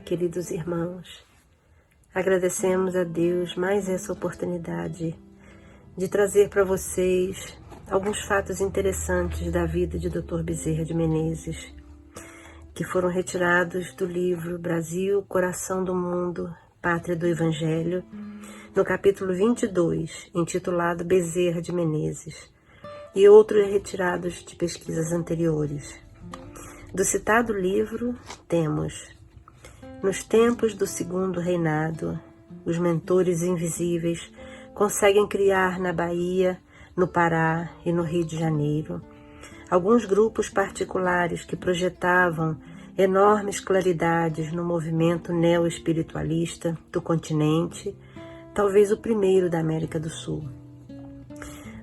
queridos irmãos. Agradecemos a Deus mais essa oportunidade de trazer para vocês alguns fatos interessantes da vida de Dr. Bezerra de Menezes, que foram retirados do livro Brasil, Coração do Mundo, Pátria do Evangelho, no capítulo 22, intitulado Bezerra de Menezes, e outros retirados de pesquisas anteriores. Do citado livro, temos: nos tempos do segundo reinado, os mentores invisíveis conseguem criar na Bahia, no Pará e no Rio de Janeiro alguns grupos particulares que projetavam enormes claridades no movimento neo-espiritualista do continente, talvez o primeiro da América do Sul.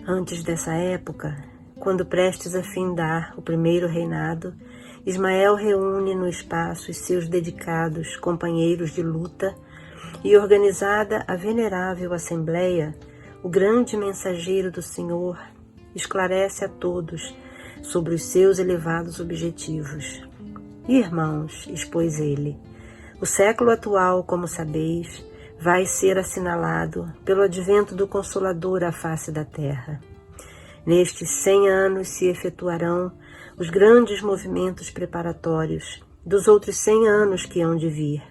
Antes dessa época, quando prestes a findar o primeiro reinado, Ismael reúne no espaço os seus dedicados companheiros de luta e, organizada a venerável assembleia, o grande mensageiro do Senhor esclarece a todos sobre os seus elevados objetivos. Irmãos, expôs ele, o século atual, como sabeis, vai ser assinalado pelo advento do Consolador à face da terra. Nestes 100 anos se efetuarão os grandes movimentos preparatórios dos outros 100 anos que hão de vir.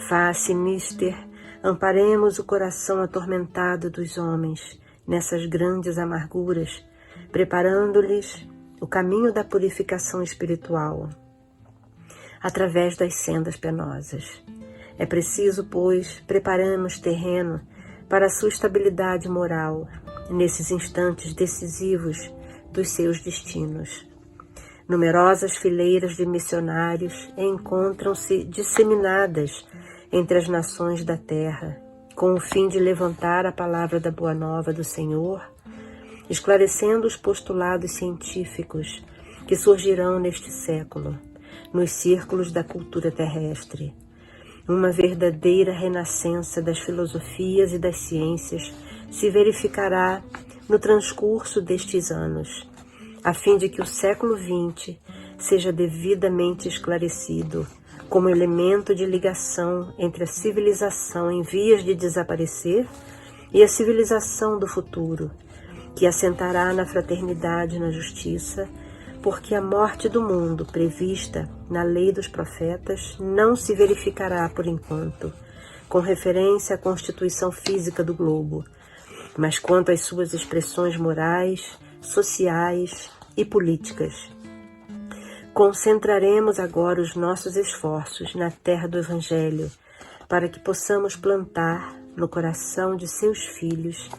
Face, mister, amparemos o coração atormentado dos homens nessas grandes amarguras, preparando-lhes o caminho da purificação espiritual através das sendas penosas. É preciso, pois, prepararmos terreno para a sua estabilidade moral nesses instantes decisivos dos seus destinos. Numerosas fileiras de missionários encontram-se disseminadas entre as nações da terra, com o fim de levantar a palavra da Boa Nova do Senhor, esclarecendo os postulados científicos que surgirão neste século, nos círculos da cultura terrestre. Uma verdadeira renascença das filosofias e das ciências se verificará no transcurso destes anos, a fim de que o século XX seja devidamente esclarecido como elemento de ligação entre a civilização em vias de desaparecer e a civilização do futuro, que assentará na fraternidade e na justiça, porque a morte do mundo prevista na lei dos profetas não se verificará por enquanto, com referência à constituição física do globo, mas quanto às suas expressões morais, sociais e políticas. Concentraremos agora os nossos esforços na terra do Evangelho, para que possamos plantar no coração de seus filhos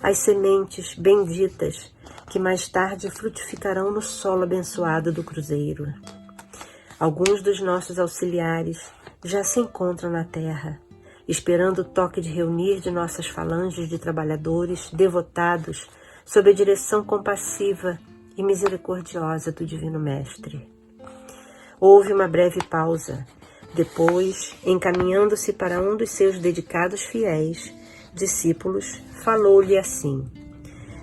as sementes benditas que mais tarde frutificarão no solo abençoado do Cruzeiro. Alguns dos nossos auxiliares já se encontram na terra, esperando o toque de reunir de nossas falanges de trabalhadores devotados sob a direção compassiva e misericordiosa do Divino Mestre. Houve uma breve pausa. Depois, encaminhando-se para um dos seus dedicados fiéis, discípulos, falou-lhe assim: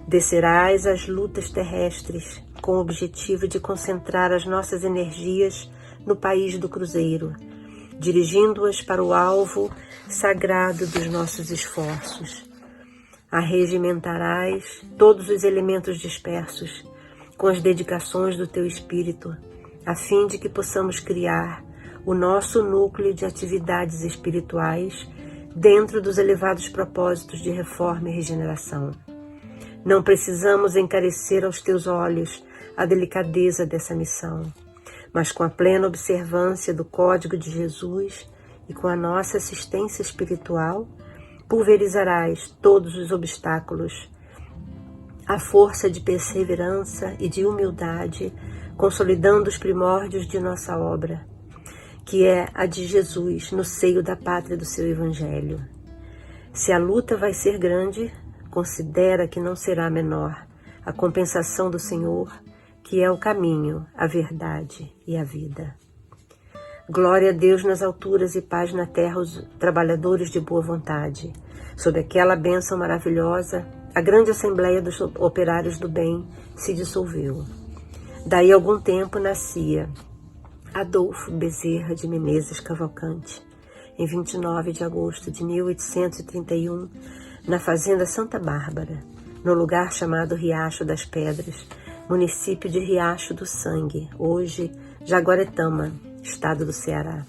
descerás às lutas terrestres com o objetivo de concentrar as nossas energias no país do Cruzeiro, dirigindo-as para o alvo sagrado dos nossos esforços. Arregimentarás todos os elementos dispersos com as dedicações do teu espírito, a fim de que possamos criar o nosso núcleo de atividades espirituais dentro dos elevados propósitos de reforma e regeneração. Não precisamos encarecer aos teus olhos a delicadeza dessa missão, mas com a plena observância do Código de Jesus e com a nossa assistência espiritual, pulverizarás todos os obstáculos. A força de perseverança e de humildade, consolidando os primórdios de nossa obra, que é a de Jesus no seio da pátria do seu Evangelho. Se a luta vai ser grande, considera que não será menor a compensação do Senhor, que é o caminho, a verdade e a vida. Glória a Deus nas alturas e paz na terra aos trabalhadores de boa vontade. Sob aquela bênção maravilhosa, a grande assembleia dos operários do bem se dissolveu. Daí algum tempo nascia Adolfo Bezerra de Menezes Cavalcante, em 29 de agosto de 1831, na fazenda Santa Bárbara, no lugar chamado Riacho das Pedras, município de Riacho do Sangue, hoje Jaguaretama, estado do Ceará.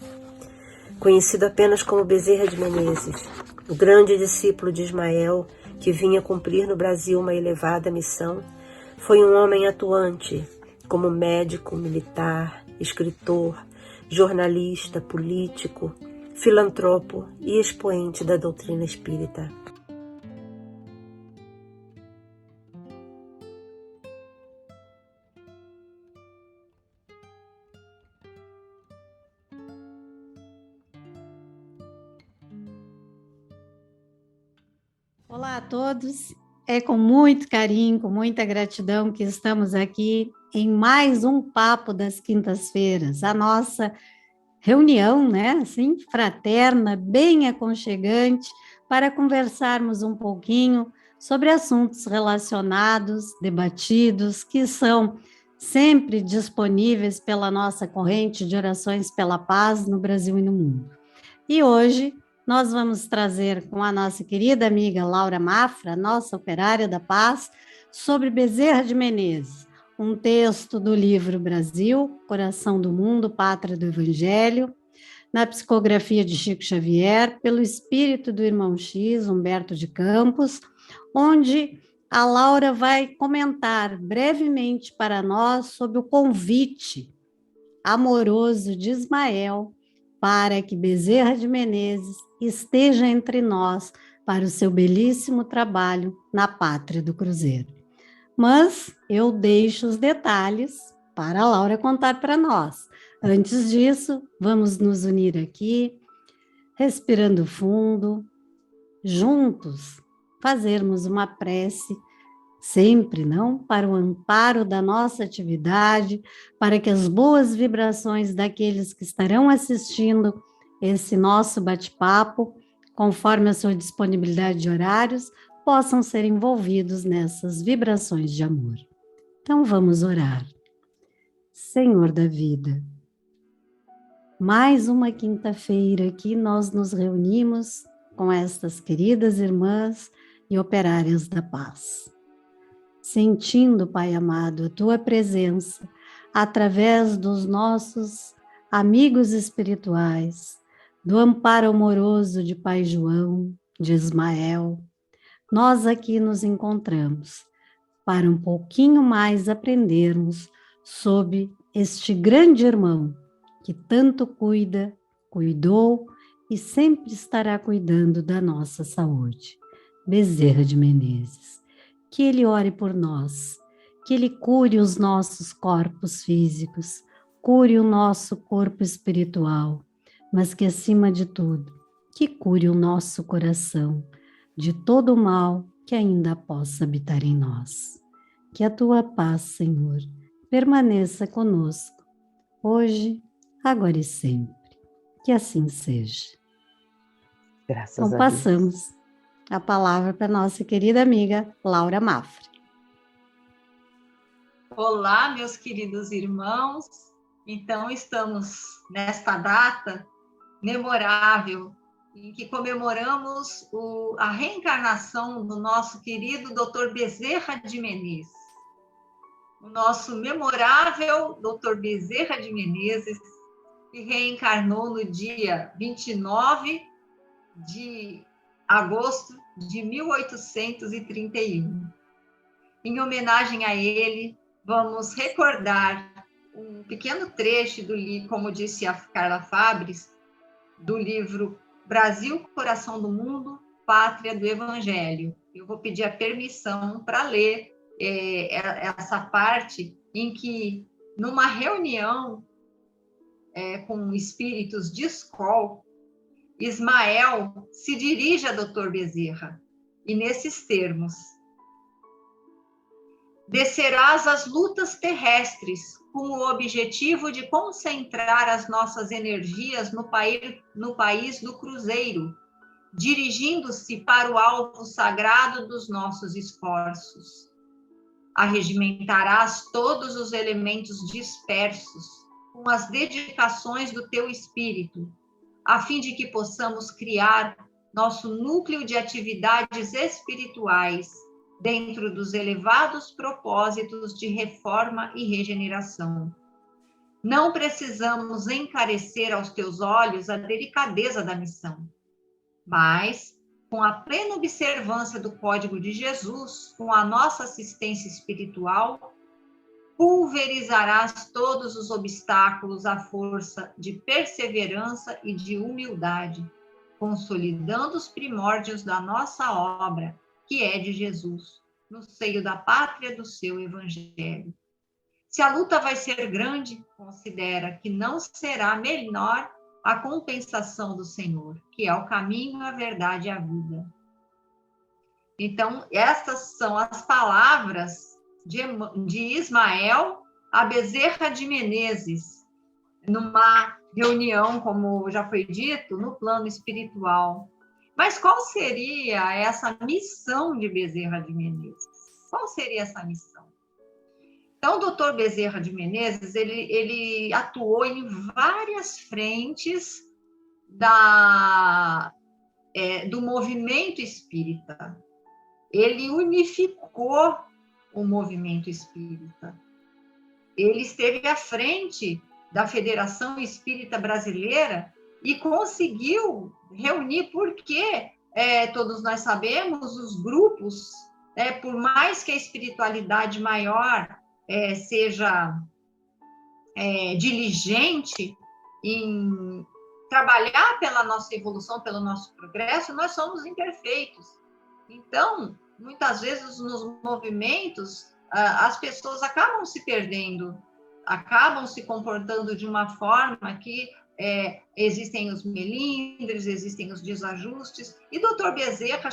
Conhecido apenas como Bezerra de Menezes, o grande discípulo de Ismael, que vinha cumprir no Brasil uma elevada missão, foi um homem atuante como médico, militar, escritor, jornalista, político, filantropo e expoente da doutrina espírita. Olá a todos, é com muito carinho, com muita gratidão que estamos aqui em mais um Papo das Quintas-feiras, a nossa reunião, né, assim, fraterna, bem aconchegante, para conversarmos um pouquinho sobre assuntos relacionados, debatidos, que são sempre disponíveis pela nossa corrente de orações pela paz no Brasil e no mundo. E hoje nós vamos trazer com a nossa querida amiga Laura Mafra, nossa operária da paz, sobre Bezerra de Menezes, um texto do livro Brasil, Coração do Mundo, Pátria do Evangelho, na psicografia de Chico Xavier, pelo espírito do irmão X, Humberto de Campos, onde a Laura vai comentar brevemente para nós sobre o convite amoroso de Ismael para que Bezerra de Menezes esteja entre nós para o seu belíssimo trabalho na Pátria do Cruzeiro. Mas eu deixo os detalhes para a Laura contar para nós. Antes disso, vamos nos unir aqui, respirando fundo, juntos, fazermos uma prece sempre, não? Para o amparo da nossa atividade, para que as boas vibrações daqueles que estarão assistindo esse nosso bate-papo, conforme a sua disponibilidade de horários, possam ser envolvidos nessas vibrações de amor. Então vamos orar. Senhor da vida, mais uma quinta-feira que nós nos reunimos com estas queridas irmãs e operárias da paz. Sentindo, Pai amado, a Tua presença através dos nossos amigos espirituais, do amparo amoroso de Pai João, de Ismael, nós aqui nos encontramos para um pouquinho mais aprendermos sobre este grande irmão que tanto cuida, cuidou e sempre estará cuidando da nossa saúde, Bezerra de Menezes. Que Ele ore por nós, que Ele cure os nossos corpos físicos, cure o nosso corpo espiritual, mas que, acima de tudo, que cure o nosso coração de todo o mal que ainda possa habitar em nós. Que a Tua paz, Senhor, permaneça conosco, hoje, agora e sempre. Que assim seja. Graças então, a passamos Deus. a palavra para nossa querida amiga Laura Mafra. Olá, meus queridos irmãos. Então, estamos nesta data memorável em que comemoramos a reencarnação do nosso querido Dr. Bezerra de Menezes. O nosso memorável Dr. Bezerra de Menezes, que reencarnou no dia 29 de agosto de 1831. Em homenagem a ele, vamos recordar um pequeno trecho do livro, como disse a Carla Fabres, do livro Brasil, Coração do Mundo, Pátria do Evangelho. Eu vou pedir a permissão para ler essa parte em que, numa reunião com espíritos de escola, Ismael se dirige a Dr. Bezerra, e nesses termos: descerás as lutas terrestres com o objetivo de concentrar as nossas energias no país do Cruzeiro, dirigindo-se para o alvo sagrado dos nossos esforços. Arregimentarás todos os elementos dispersos, com as dedicações do teu espírito, a fim de que possamos criar nosso núcleo de atividades espirituais dentro dos elevados propósitos de reforma e regeneração. Não precisamos encarecer aos teus olhos a delicadeza da missão, mas, com a plena observância do código de Jesus, com a nossa assistência espiritual, pulverizarás todos os obstáculos à força de perseverança e de humildade, consolidando os primórdios da nossa obra, que é de Jesus, no seio da pátria do seu evangelho. Se a luta vai ser grande, considera que não será menor a compensação do Senhor, que é o caminho, a verdade e a vida. Então, essas são as palavras de Ismael a Bezerra de Menezes, numa reunião, como já foi dito, no plano espiritual. Mas qual seria essa missão de Bezerra de Menezes? Qual seria essa missão? Então, o doutor Bezerra de Menezes, ele atuou em várias frentes do movimento espírita. Ele unificou o movimento espírita. Ele esteve à frente da Federação Espírita Brasileira e conseguiu reunir, porque todos nós sabemos, os grupos, por mais que a espiritualidade maior seja diligente em trabalhar pela nossa evolução, pelo nosso progresso, nós somos imperfeitos. Então, muitas vezes nos movimentos, as pessoas acabam se perdendo, acabam se comportando de uma forma que existem os melindres, existem os desajustes, e Dr. Bezerra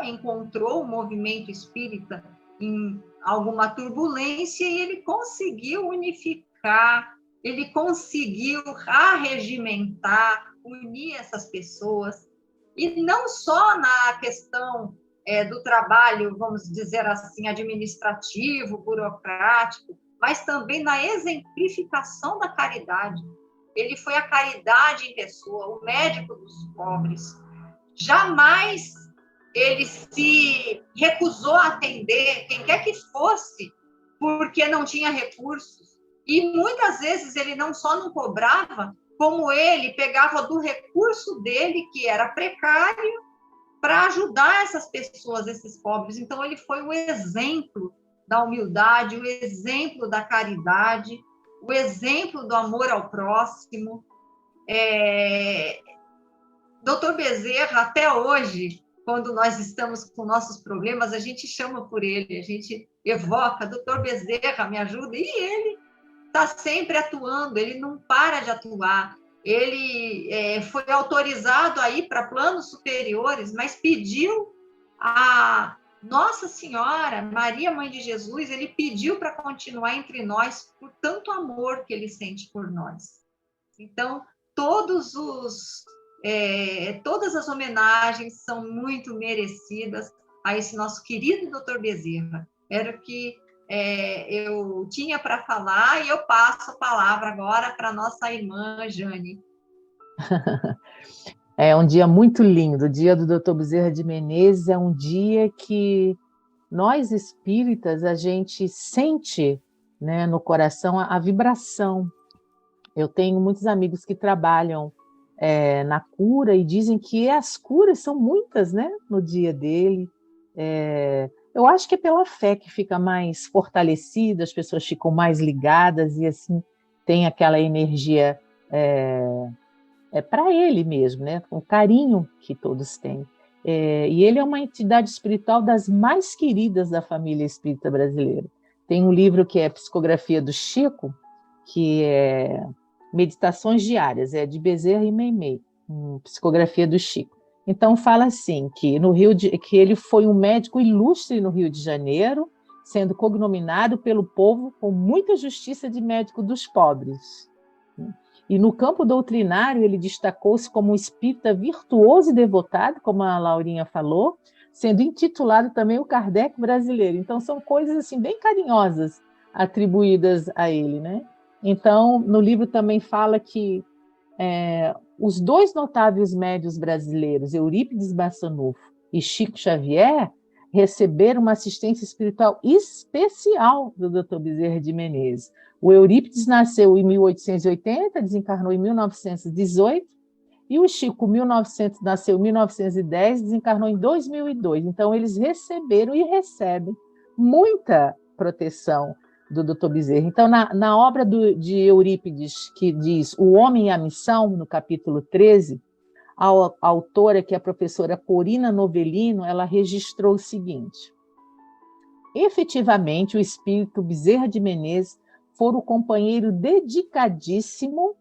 encontrou o movimento espírita em alguma turbulência e ele conseguiu unificar, ele conseguiu arregimentar, unir essas pessoas, e não só na questão do trabalho, vamos dizer assim, administrativo, burocrático, mas também na exemplificação da caridade. Ele foi a caridade em pessoa, o médico dos pobres. Jamais ele se recusou a atender quem quer que fosse, porque não tinha recursos. E muitas vezes ele não só não cobrava, como ele pegava do recurso dele, que era precário, para ajudar essas pessoas, esses pobres. Então, ele foi o exemplo da humildade, o exemplo da caridade, o exemplo do amor ao próximo. Doutor Bezerra, até hoje, quando nós estamos com nossos problemas, a gente chama por ele, a gente evoca, doutor Bezerra, me ajuda, e ele está sempre atuando, ele não para de atuar. Ele foi autorizado a ir para planos superiores, mas pediu a Nossa Senhora, Maria, Mãe de Jesus, ele pediu para continuar entre nós por tanto amor que ele sente por nós. Então, todas as homenagens são muito merecidas a esse nosso querido Dr. Bezerra. Era o que eu tinha para falar, e eu passo a palavra agora para a nossa irmã Jane. É um dia muito lindo, o dia do Dr. Bezerra de Menezes é um dia que nós espíritas, a gente sente, né, no coração a vibração. Eu tenho muitos amigos que trabalham na cura e dizem que as curas são muitas, né, no dia dele. Eu acho que é pela fé que fica mais fortalecida, as pessoas ficam mais ligadas e assim tem aquela energia para ele mesmo, né? Com o carinho que todos têm. E ele é uma entidade espiritual das mais queridas da família espírita brasileira. Tem um livro que é Psicografia do Chico, que é Meditações Diárias, de Bezerra e Meimei, Psicografia do Chico. Então fala assim, que que ele foi um médico ilustre no Rio de Janeiro, sendo cognominado pelo povo com muita justiça de médico dos pobres. E no campo doutrinário ele destacou-se como um espírita virtuoso e devotado, como a Laurinha falou, sendo intitulado também o Kardec brasileiro. Então são coisas assim bem carinhosas atribuídas a ele, né? Então, no livro também fala que os dois notáveis médios brasileiros, Eurípides Barçanufo e Chico Xavier, receberam uma assistência espiritual especial do Dr. Bezerra de Menezes. O Eurípides nasceu em 1880, desencarnou em 1918, e o Chico nasceu em 1910, desencarnou em 2002. Então, eles receberam e recebem muita proteção do Dr. Bezerra. Então, na obra de Eurípides, que diz O Homem e a Missão, no capítulo 13, a autora, que é a professora Corina Novellino, ela registrou o seguinte: efetivamente, o espírito Bezerra de Menezes foi o companheiro dedicadíssimo,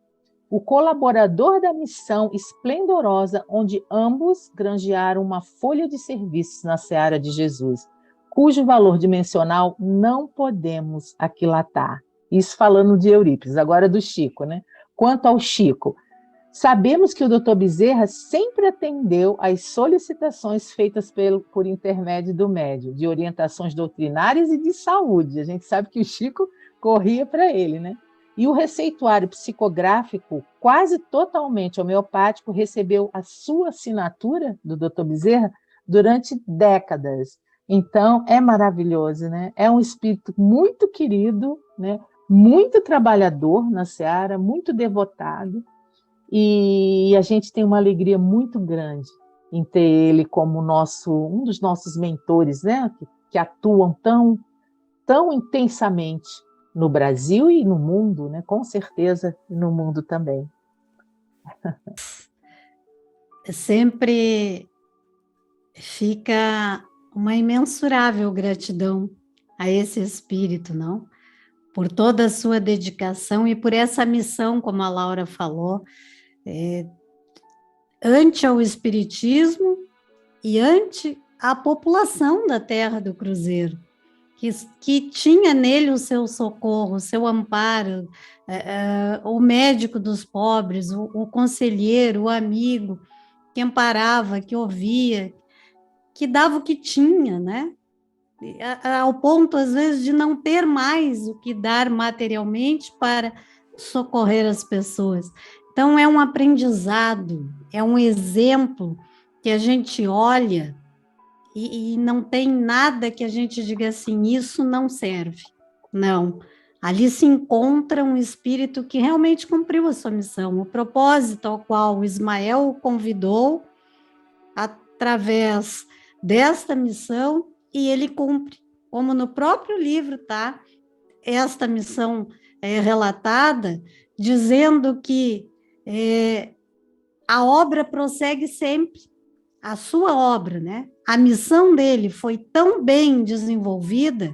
o colaborador da missão esplendorosa, onde ambos granjearam uma folha de serviços na seara de Jesus, cujo valor dimensional não podemos aquilatar. Isso falando de Eurípides, agora do Chico, né? Quanto ao Chico, sabemos que o Dr. Bezerra sempre atendeu às solicitações feitas por intermédio do médium, de orientações doutrinárias e de saúde. A gente sabe que o Chico corria para ele, né? E o receituário psicográfico, quase totalmente homeopático, recebeu a sua assinatura do Dr. Bezerra durante décadas. Então, é maravilhoso, né? É um espírito muito querido, né? Muito trabalhador na seara, muito devotado, e a gente tem uma alegria muito grande em ter ele como um dos nossos mentores, né? Que atuam tão intensamente no Brasil e no mundo, né? Com certeza no mundo também. Sempre fica uma imensurável gratidão a esse espírito, não? Por toda a sua dedicação e por essa missão, como a Laura falou, ante ao espiritismo e ante a população da Terra do Cruzeiro, que tinha nele o seu socorro, o seu amparo, o médico dos pobres, o conselheiro, o amigo, que amparava, que ouvia, que dava o que tinha, né? Ao ponto, às vezes, de não ter mais o que dar materialmente para socorrer as pessoas. Então, é um aprendizado, é um exemplo que a gente olha e não tem nada que a gente diga assim, isso não serve. Não. Ali se encontra um espírito que realmente cumpriu a sua missão, o propósito ao qual o Ismael o convidou através desta missão, e ele cumpre. Como no próprio livro, tá? Esta missão é relatada, dizendo que a obra prossegue sempre, a sua obra, né? A missão dele foi tão bem desenvolvida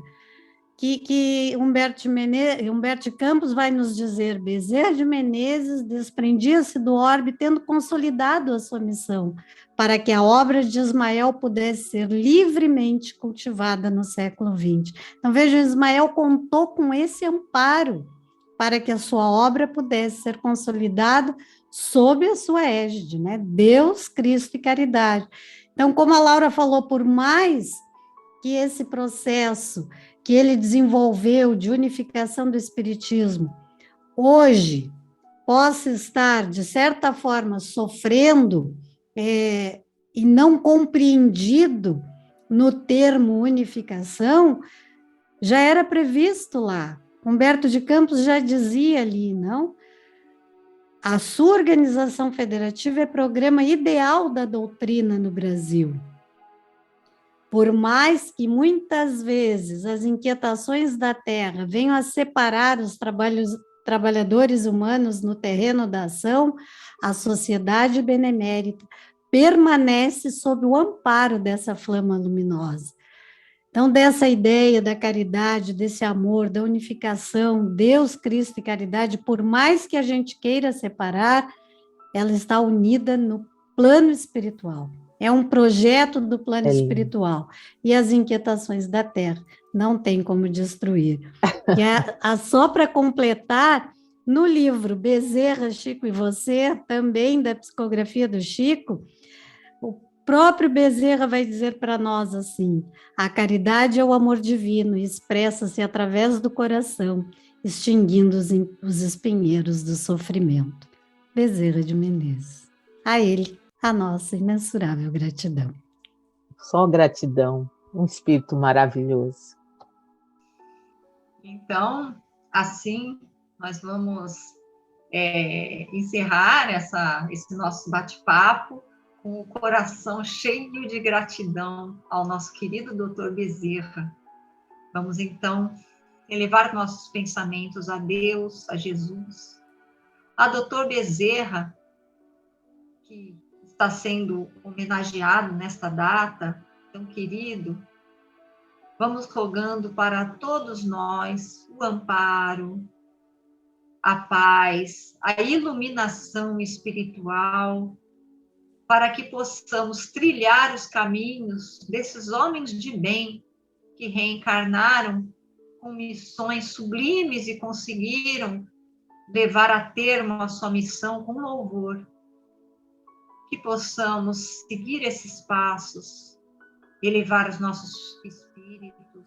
que Humberto Campos vai nos dizer: Bezerra de Menezes desprendia-se do orbe tendo consolidado a sua missão, para que a obra de Ismael pudesse ser livremente cultivada no século XX. Então, veja, Ismael contou com esse amparo para que a sua obra pudesse ser consolidada sob a sua égide, né? Deus, Cristo e caridade. Então, como a Laura falou, por mais que esse processo que ele desenvolveu de unificação do espiritismo hoje possa estar, de certa forma, sofrendo e não compreendido no termo unificação, já era previsto lá. Humberto de Campos já dizia ali, não? A sua organização federativa é programa ideal da doutrina no Brasil. Por mais que muitas vezes as inquietações da terra venham a separar os trabalhadores humanos no terreno da ação, a sociedade benemérita permanece sob o amparo dessa flama luminosa. Então, dessa ideia da caridade, desse amor, da unificação, Deus, Cristo e caridade, por mais que a gente queira separar, ela está unida no plano espiritual. É um projeto do plano espiritual. E as inquietações da terra não tem como destruir. E só para completar, no livro Bezerra, Chico e Você, também da psicografia do Chico, o próprio Bezerra vai dizer para nós assim: a caridade é o amor divino e expressa-se através do coração. extinguindo os espinheiros do sofrimento. Bezerra de Menezes. A ele, a nossa imensurável gratidão. Só gratidão, um espírito maravilhoso. Então, assim, nós vamos encerrar esse nosso bate-papo com o coração cheio de gratidão ao nosso querido Dr. Bezerra. Vamos, então, elevar nossos pensamentos a Deus, a Jesus, a Dr. Bezerra, que está sendo homenageado nesta data, tão querido. Vamos rogando para todos nós o amparo, a paz, a iluminação espiritual, para que possamos trilhar os caminhos desses homens de bem que reencarnaram com missões sublimes e conseguiram levar a termo a sua missão com louvor. Que possamos seguir esses passos, elevar os nossos espíritos,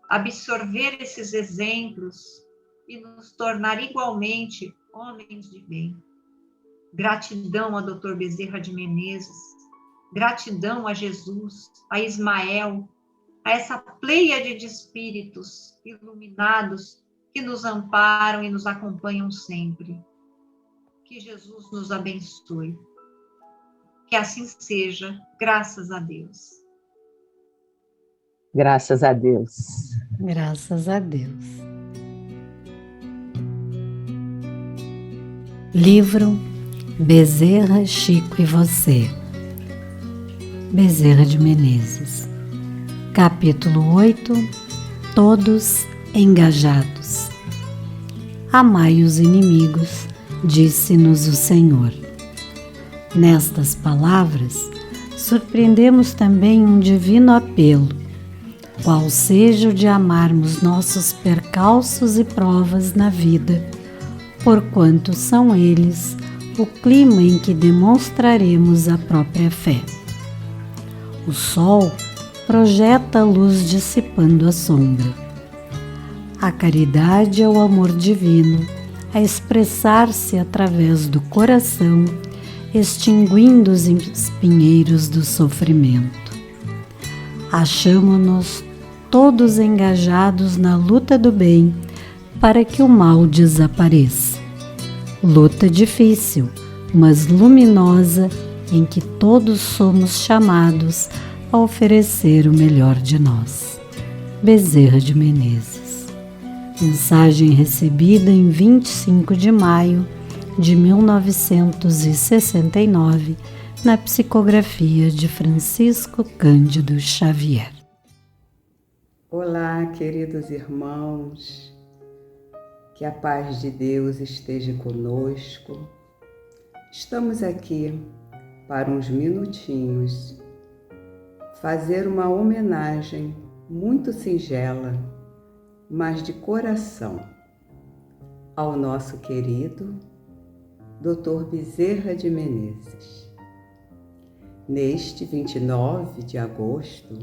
absorver esses exemplos e nos tornar igualmente homens de bem. Gratidão a Dr. Bezerra de Menezes, gratidão a Jesus, a Ismael, a essa pleiade de espíritos iluminados que nos amparam e nos acompanham sempre. Que Jesus nos abençoe. Que assim seja, graças a Deus. Graças a Deus. Graças a Deus. Livro Bezerra, Chico e Você. Bezerra de Menezes. Capítulo 8. Todos engajados. Amai os inimigos, disse-nos o Senhor. Nestas palavras, surpreendemos também um divino apelo, qual seja o de amarmos nossos percalços e provas na vida, porquanto são eles o clima em que demonstraremos a própria fé. O sol projeta a luz dissipando a sombra. A caridade é o amor divino, a expressar-se através do coração, extinguindo os espinheiros do sofrimento. Achamo-nos todos engajados na luta do bem para que o mal desapareça. Luta difícil, mas luminosa, em que todos somos chamados a oferecer o melhor de nós. Bezerra de Menezes. Mensagem recebida em 25 de maio de 1969, na psicografia de Francisco Cândido Xavier. Olá, queridos irmãos, que a paz de Deus esteja conosco. Estamos aqui para uns minutinhos fazer uma homenagem muito singela, mas de coração, ao nosso querido Dr. Bezerra de Menezes. Neste 29 de agosto,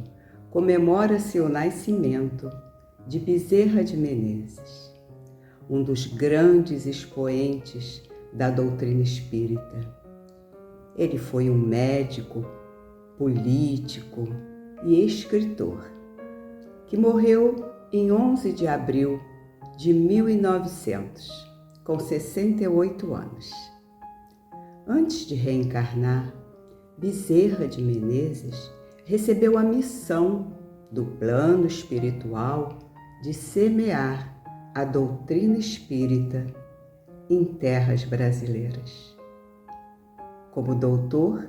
comemora-se o nascimento de Bezerra de Menezes, um dos grandes expoentes da doutrina espírita. Ele foi um médico, político e escritor, que morreu em 11 de abril de 1900, com 68 anos. Antes de reencarnar, Bezerra de Menezes recebeu a missão do plano espiritual de semear a doutrina espírita em terras brasileiras. Como doutor,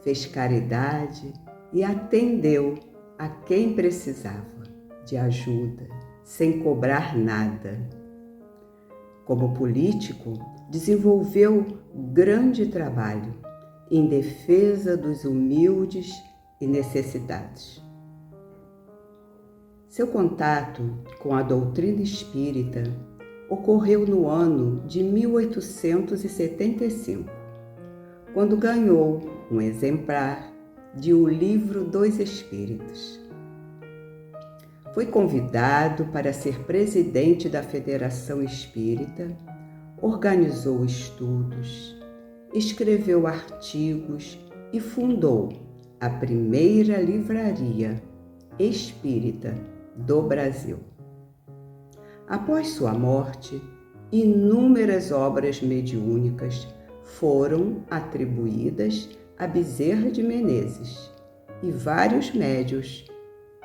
fez caridade e atendeu a quem precisava de ajuda, sem cobrar nada. Como político, desenvolveu grande trabalho em defesa dos humildes e necessitados. Seu contato com a doutrina espírita ocorreu no ano de 1875, quando ganhou um exemplar de O Livro dos Espíritos. Foi convidado para ser presidente da Federação Espírita, organizou estudos, escreveu artigos e fundou a primeira livraria espírita do Brasil. Após sua morte, inúmeras obras mediúnicas foram atribuídas a Bezerra de Menezes e vários médiuns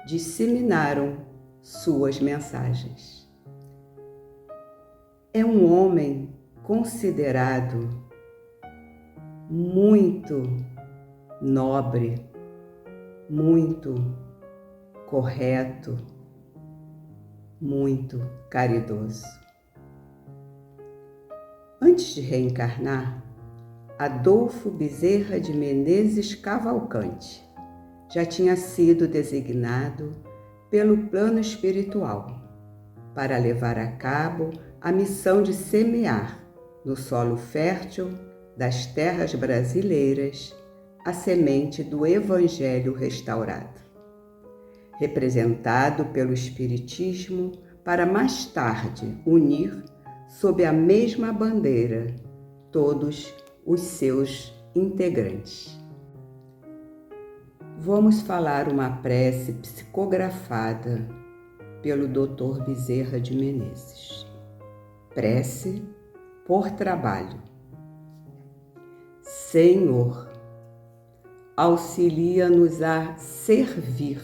disseminaram suas mensagens. É um homem considerado muito nobre, muito correto, muito caridoso. Antes de reencarnar, Adolfo Bezerra de Menezes Cavalcante já tinha sido designado pelo plano espiritual para levar a cabo a missão de semear no solo fértil das terras brasileiras a semente do Evangelho restaurado, representado pelo Espiritismo, para mais tarde unir sob a mesma bandeira todos os seus integrantes. Vamos falar uma prece psicografada pelo Dr. Bezerra de Menezes. Prece por trabalho. Senhor, auxilia-nos a servir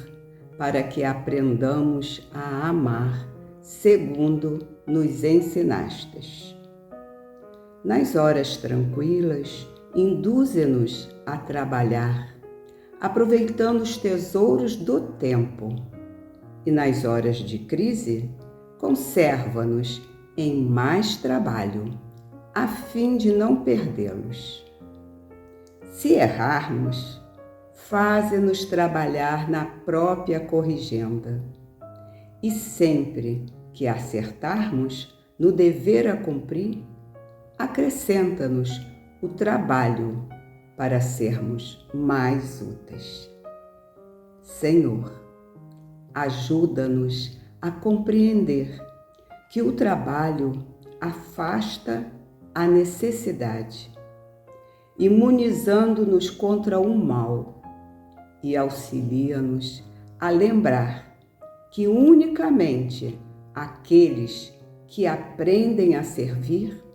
para que aprendamos a amar segundo nos ensinastes. Nas horas tranquilas, induze-nos a trabalhar, aproveitando os tesouros do tempo. E nas horas de crise, conserva-nos em mais trabalho, a fim de não perdê-los. Se errarmos, faze-nos trabalhar na própria corrigenda. E sempre que acertarmos no dever a cumprir, acrescenta-nos o trabalho para sermos mais úteis. Senhor, ajuda-nos a compreender que o trabalho afasta a necessidade, imunizando-nos contra o mal, e auxilia-nos a lembrar que unicamente aqueles que aprendem a servir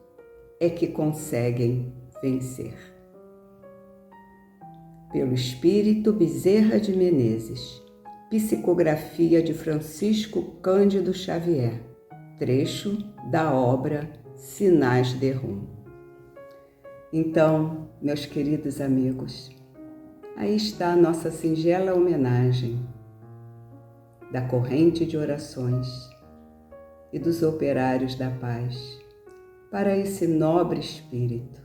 é que conseguem vencer. Pelo Espírito Bezerra de Menezes, psicografia de Francisco Cândido Xavier, trecho da obra Sinais de Rum. Então, meus queridos amigos, aí está a nossa singela homenagem da corrente de orações e dos operários da paz para esse nobre espírito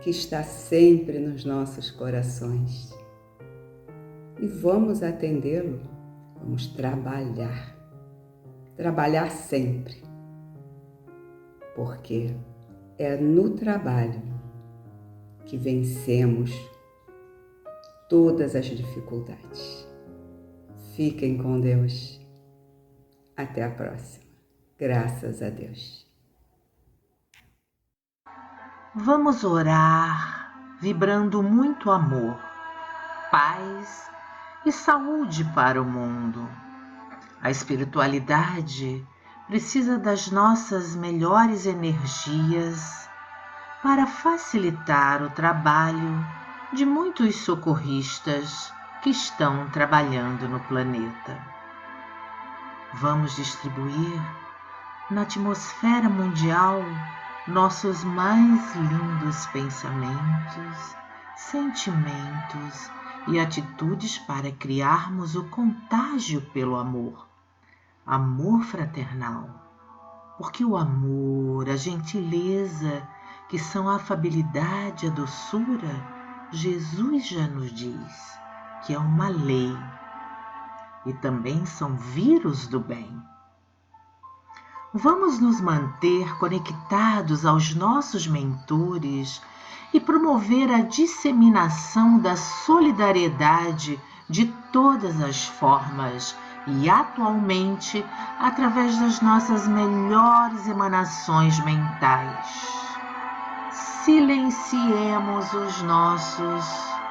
que está sempre nos nossos corações. E vamos atendê-lo, vamos trabalhar sempre, porque é no trabalho que vencemos todas as dificuldades. Fiquem com Deus. Até a próxima. Graças a Deus. Vamos orar, vibrando muito amor, paz e saúde para o mundo. A espiritualidade precisa das nossas melhores energias para facilitar o trabalho de muitos socorristas que estão trabalhando no planeta. Vamos distribuir na atmosfera mundial nossos mais lindos pensamentos, sentimentos e atitudes para criarmos o contágio pelo amor, amor fraternal. Porque o amor, a gentileza, que são a afabilidade, a doçura, Jesus já nos diz que é uma lei e também são vírus do bem. Vamos nos manter conectados aos nossos mentores e promover a disseminação da solidariedade de todas as formas e atualmente através das nossas melhores emanações mentais. Silenciemos os nossos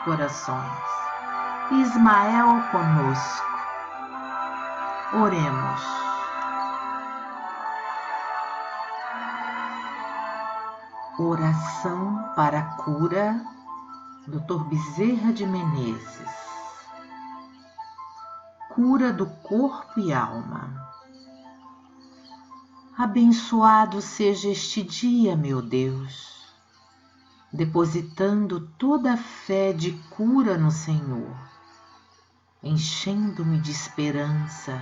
corações. Ismael conosco. Oremos. Oração para a cura, Dr. Bezerra de Menezes. Cura do corpo e alma. Abençoado seja este dia, meu Deus, depositando toda a fé de cura no Senhor, enchendo-me de esperança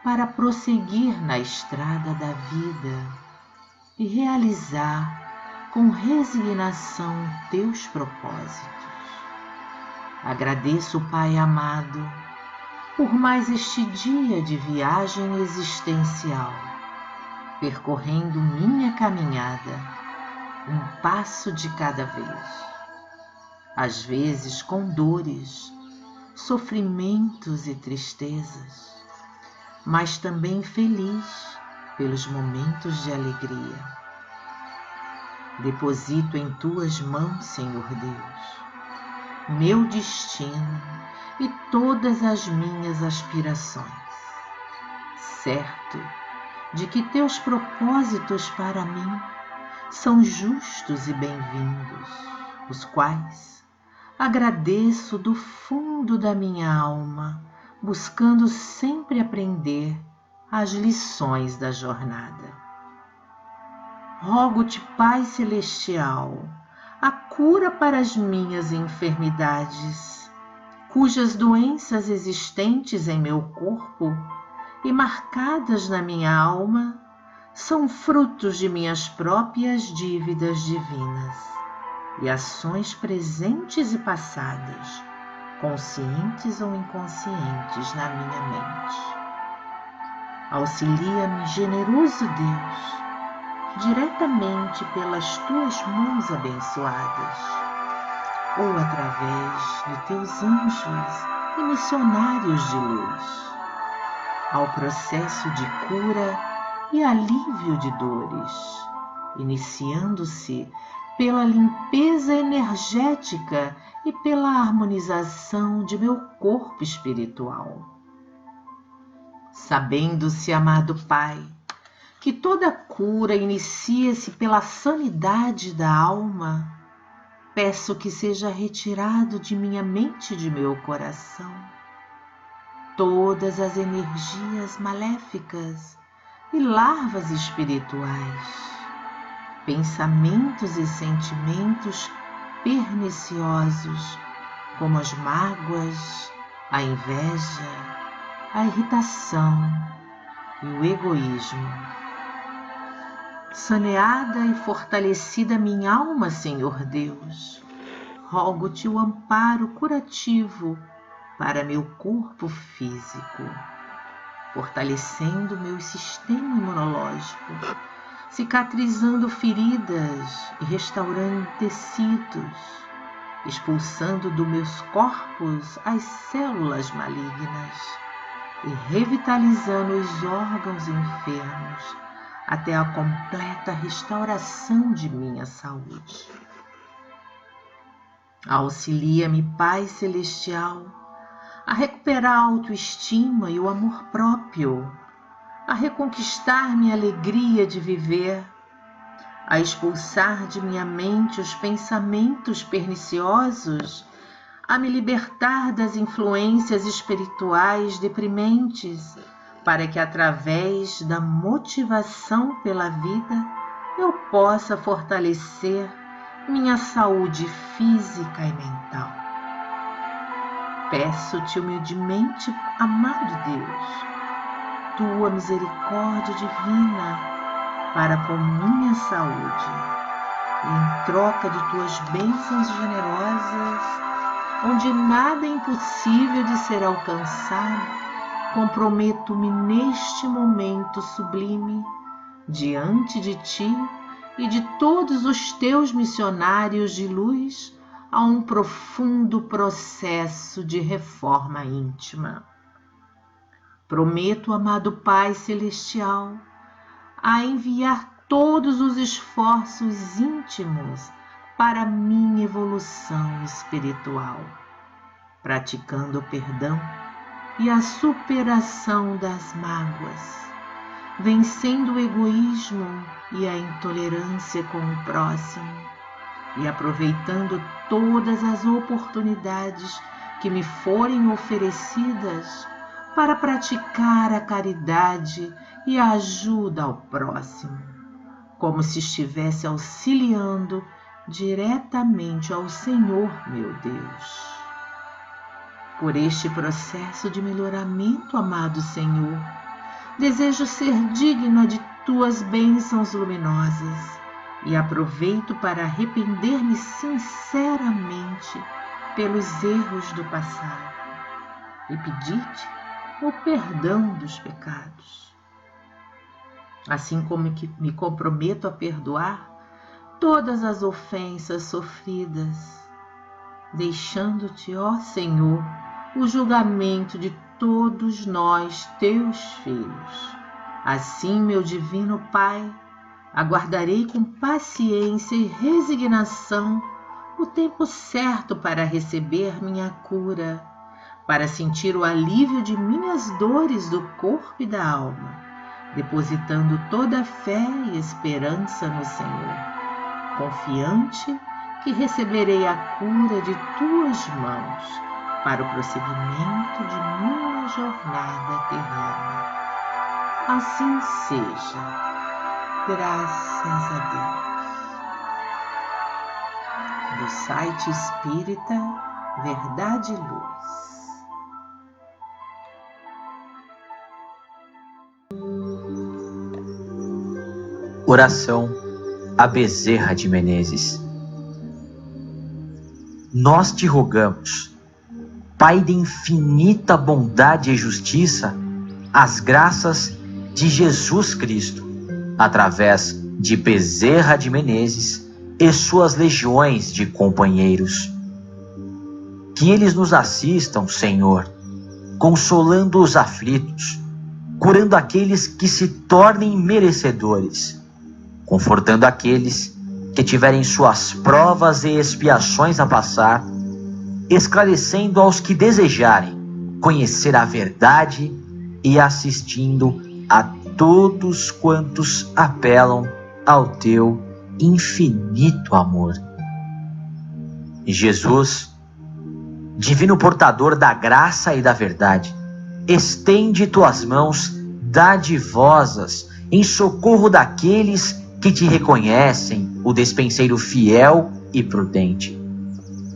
para prosseguir na estrada da vida e realizar com resignação teus propósitos. Agradeço, Pai amado, por mais este dia de viagem existencial, percorrendo minha caminhada, um passo de cada vez. Às vezes com dores, sofrimentos e tristezas, mas também feliz pelos momentos de alegria. Deposito em tuas mãos, Senhor Deus, meu destino e todas as minhas aspirações, certo de que teus propósitos para mim são justos e bem-vindos, os quais agradeço do fundo da minha alma, buscando sempre aprender as lições da jornada. Rogo-te, Pai Celestial, a cura para as minhas enfermidades, cujas doenças existentes em meu corpo e marcadas na minha alma são frutos de minhas próprias dívidas divinas e ações presentes e passadas, conscientes ou inconscientes na minha mente. Auxilia-me, generoso Deus, diretamente pelas tuas mãos abençoadas, ou através de teus anjos e missionários de luz, ao processo de cura e alívio de dores, iniciando-se pela limpeza energética e pela harmonização de meu corpo espiritual. Sabendo-se, amado Pai, que toda cura inicia-se pela sanidade da alma, peço que seja retirado de minha mente e de meu coração todas as energias maléficas e larvas espirituais, pensamentos e sentimentos perniciosos, como as mágoas, a inveja, a irritação e o egoísmo. Saneada e fortalecida minha alma, Senhor Deus, rogo-te o amparo curativo para meu corpo físico, fortalecendo meu sistema imunológico, cicatrizando feridas e restaurando tecidos, expulsando dos meus corpos as células malignas e revitalizando os órgãos enfermos até a completa restauração de minha saúde. Auxilia-me, Pai Celestial, a recuperar a autoestima e o amor próprio, a reconquistar minha alegria de viver, a expulsar de minha mente os pensamentos perniciosos, a me libertar das influências espirituais deprimentes, para que através da motivação pela vida eu possa fortalecer minha saúde física e mental. Peço-te humildemente, amado Deus, tua misericórdia divina para com minha saúde, e em troca de tuas bênçãos generosas, onde nada é impossível de ser alcançado, comprometo-me neste momento sublime diante de ti e de todos os teus missionários de luz a um profundo processo de reforma íntima. Prometo, amado Pai Celestial, a enviar todos os esforços íntimos para a minha evolução espiritual, praticando o perdão e a superação das mágoas, vencendo o egoísmo e a intolerância com o próximo e aproveitando todas as oportunidades que me forem oferecidas para praticar a caridade e a ajuda ao próximo, como se estivesse auxiliando diretamente ao Senhor, meu Deus. Por este processo de melhoramento, amado Senhor, desejo ser digna de tuas bênçãos luminosas e aproveito para arrepender-me sinceramente pelos erros do passado e pedir-te o perdão dos pecados. Assim como que me comprometo a perdoar todas as ofensas sofridas, deixando-te, ó Senhor, o julgamento de todos nós, teus filhos. Assim, meu divino Pai, aguardarei com paciência e resignação o tempo certo para receber minha cura, para sentir o alívio de minhas dores do corpo e da alma, depositando toda a fé e esperança no Senhor, confiante que receberei a cura de tuas mãos para o prosseguimento de minha jornada terrena. Assim seja, graças a Deus. Do site espírita Verdade e Luz. Oração a Bezerra de Menezes. Nós te rogamos, Pai de infinita bondade e justiça, as graças de Jesus Cristo, através de Bezerra de Menezes e suas legiões de companheiros. Que eles nos assistam, Senhor, consolando os aflitos, curando aqueles que se tornem merecedores, confortando aqueles que tiverem suas provas e expiações a passar, esclarecendo aos que desejarem conhecer a verdade e assistindo a todos quantos apelam ao teu infinito amor. Jesus, divino portador da graça e da verdade, estende tuas mãos dadivosas em socorro daqueles que te reconhecem o despenseiro fiel e prudente.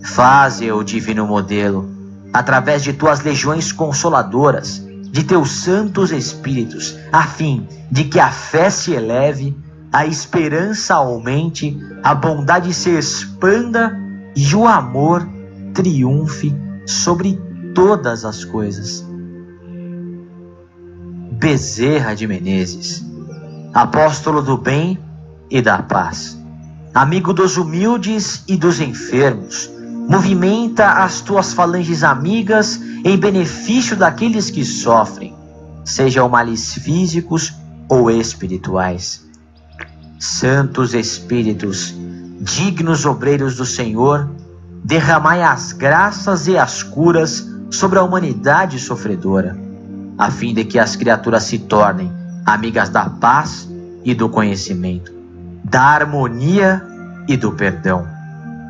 Faze, ó divino modelo, através de tuas legiões consoladoras, de teus santos espíritos, a fim de que a fé se eleve, a esperança aumente, a bondade se expanda e o amor triunfe sobre todas as coisas. Bezerra de Menezes, apóstolo do bem e da paz, amigo dos humildes e dos enfermos, movimenta as tuas falanges amigas em benefício daqueles que sofrem, sejam males físicos ou espirituais. Santos Espíritos, dignos obreiros do Senhor, derramai as graças e as curas sobre a humanidade sofredora, a fim de que as criaturas se tornem amigas da paz e do conhecimento, da harmonia e do perdão,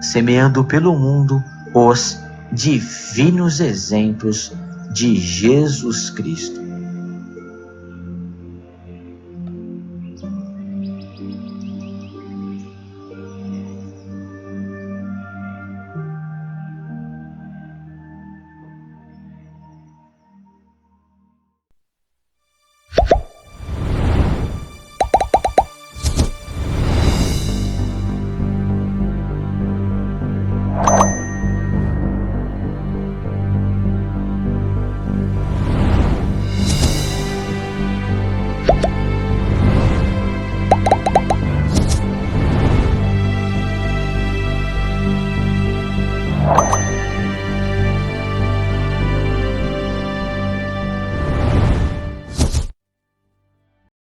semeando pelo mundo os divinos exemplos de Jesus Cristo.